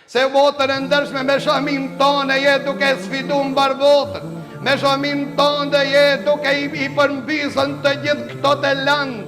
Se votën e ndërshme me shamin tonë je duke sfidu mbar votën. Me shamin tonë je duke i përmbysën të gjithë këto të landë.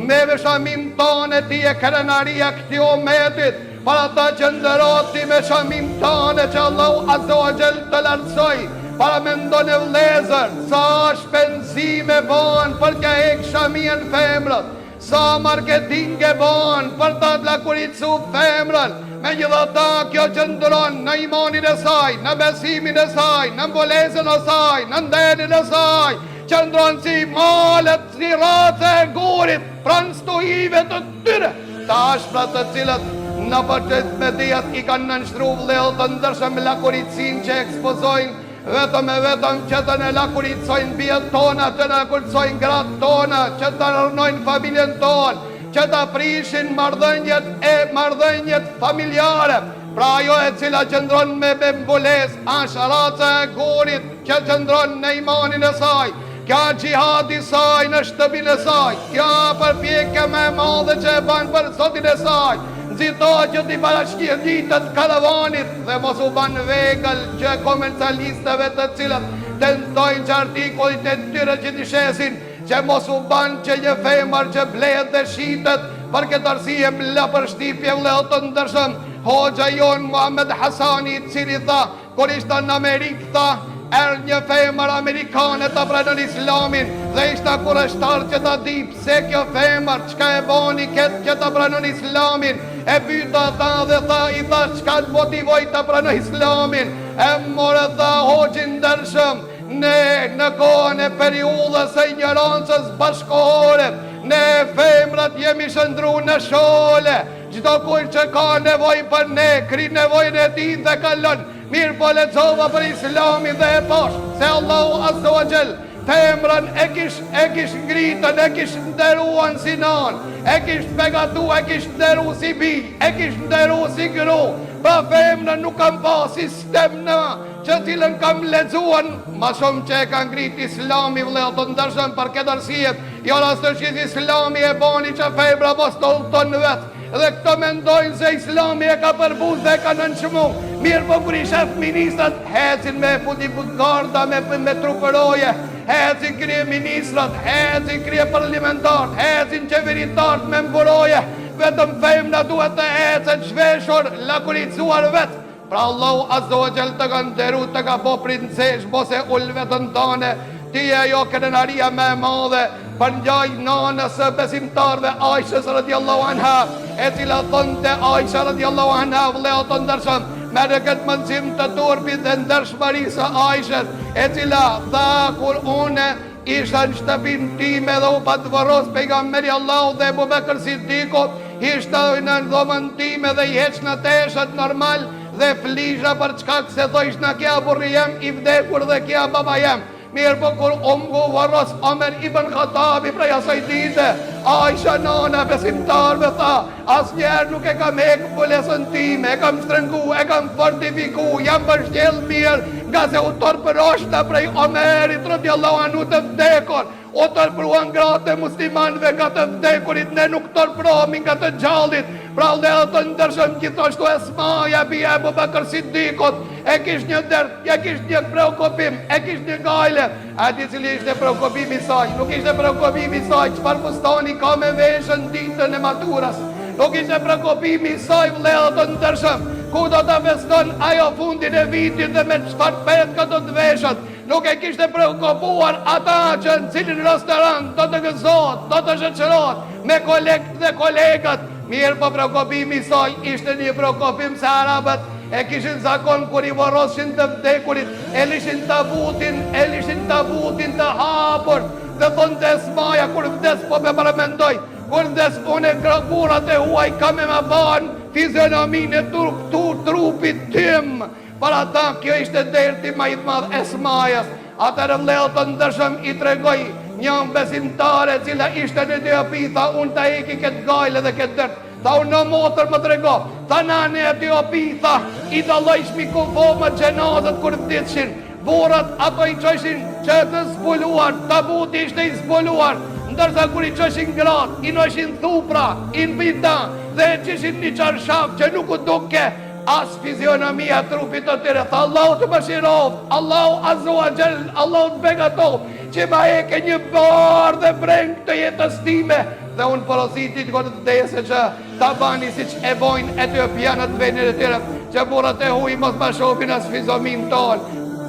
Me shamin tonë ti e krenaria këti umetit, para ta që ndëroti me shamin tonë që Allahu Azza wa Jall të lartësoj. Para me ndonë e vlezër, sa shpenzime bon për kja e këshamien femrët, sa marketing e bon për ta të lakuritësu femrën. Me gjithata kjo qëndron në imanin e saj, në besimin e saj, në mbolezën e saj, në ndenin e saj. Qëndron si malet, si race e gurit, pranë stojive të tyre. Ta ashpra të cilët në përqet me dijat i kanë nënështru vlellë të ndërshëm lakuritësin që ekspozojnë, vetëm e vetëm që të në lakuritsojnë bjet tona, që në lakuritsojnë gratë tona, që të rënojnë familjen tonë, që të prishin mardhënjet familjare. Pra ajo e cila qëndron me bembules, ashtë raca e gurit që qëndron në imanin e saj, kja gjihadi saj në shtëpin e saj, kja përpjekja me madhe që e banë për zotin e saj, nëzitohet që t'i parashkje ditët karavanit dhe mos u banë vegël që komercialistëve të cilët tentojnë që artikullit e tyre që t'i shesin, që mos u banë që një femër që blehet dhe shqitet për këtë arsye m'la për shtipje vlehë të ndërshëm. Hoxha jonë Muhammed Hasani cili tha, kur ishta në Amerikë tha, erë një femër amerikane të pranën islamin dhe ishta kurështar që ta di pse kjo femër qka e boni këtë që të pranën islamin. E pyta ta dhe tha, i tha qka të motivoj të pranën islamin. E more tha hoxhin ndërshëm, ne në kohën e periudhës e ignorancës bashkohore, ne femrat jemi shëndru në shole. Gjdo kuj që ka nevoj për ne, kri nevojnë e ti dhe kalon. Mirë po lexova për islamin dhe e posh, se Allahu Azza wa Jall femrën e kish ngritën, e kish nderuan si nan, e kish begatu, e kish nderu si bi, e kish nderu si gru. Pa femrën nuk kam pa sistem në që cilën kam lexuan, ma shumë që e ka ngrit islami vëllezër të ndërshëm për këtë arsye. Jo rastësisht islami e bani që femra mos të udhton vetë. Dhe këto mendojnë se islami e ka përbuz dhe e ka nënshmu. Mirë po kur i shef ministrat, hecin me garda, me trupëroje, hecin krye ministrat, hecin krye parlamentarët, hecin qeveritarët me mburoje. Vetëm femna duhet të hecen shveshur, lakuritzuar vetë. Pra Allahu Azza wa Jall të ka nderu, të ka po princesh, bose ullë vetën tane, ti e jo krenaria me madhe, për njaj nanës besimtarve Aishës radiallahu anha, e cila thonte Aisha radiallahu anha vëllezër të ndërshëm, me në këtë mëndësim të turpit dhe ndërshmërisë Aishës, e cila tha kur une isha në shtëpin time dhe u patë vëros pejgamberi Allahu dhe Ebu Bekër Siddiku, ishta në dhomën time dhe i heq në teshët normal dhe flisha për çkak se thojsh në kja burri jem i vdekur dhe kja baba jem. Mirë po kur umgu varros Omer ibn Khatabi prej asaj dite, Aisha nana besimtarve tha, as njerë nuk e kam hek mbulesën time, e kam strëngu, e kam fortifiku, jam bështjell mirë, nga se u torpëroshta prej Omerit radiallahu anhu të vdekur, u torpëruan gratë e muslimanve nga të vdekurit, ne nuk torpërohemi nga të gjallit. Pra vëllezër të ndërshëm, gjithashtu Esmaja bia Ebu Bekër Sidikut, e kish një dert, e kish një preokupim, e kish një gajle. A di cili ishte preokupimi saj? Nuk ishte preokupimi saj çfarë fustani ka me veshën ditën e maturas. Nuk ishte preokupimi saj vëllezër të ndërshëm, ku do të feston ajo fundin e vitit dhe me çfarë petka do të veshet. Nuk e kishte preokupuar ata që në cilin restorant do të gëzohet, do të shoqërohet me kolegët dhe kolegat. Mirë po preokupimi saj ishte një preokupim se arabët e kishin zakon kur i vorroshin të vdekurit, e lishin tabutin të hapur, dhe thonë të Esmaja kur vdes po me paramendoj, kur vdes unë e gravurat e huaj ka me ma ban fizionomin e trupit tim. Para ta kjo ishte derti ma i të madh Esmajas. Atër vëllezër të ndërshëm i tregoj një besimtare cila ishte në Etiopi, tha unë ta eki këtë gajle dhe këtë dërt. Tha unë në motër më trego, tha na në Etiopi, tha i dallojshmi ku më gjenazët kur vditshin. Burrat ato i qëshin që të zbuluar, tabuti ishte i zbuluar, ndërsa kur i qëshin gratë, i nëshin thupra, i nbita, dhe e qëshin një qarshaf që nuk u duke, as fizionomia e trupit të tyre. Tha Allahu të mëshiroft, Allahu azza wa jall, Allahu të begatoft, që ma e ke një barë dhe breng të jetës time. Dhe unë porositit këtë të dese që ta bani si që e bojnë etiopianët venit e tyre, që burët e huj mos ma shofin as fizomin tonë.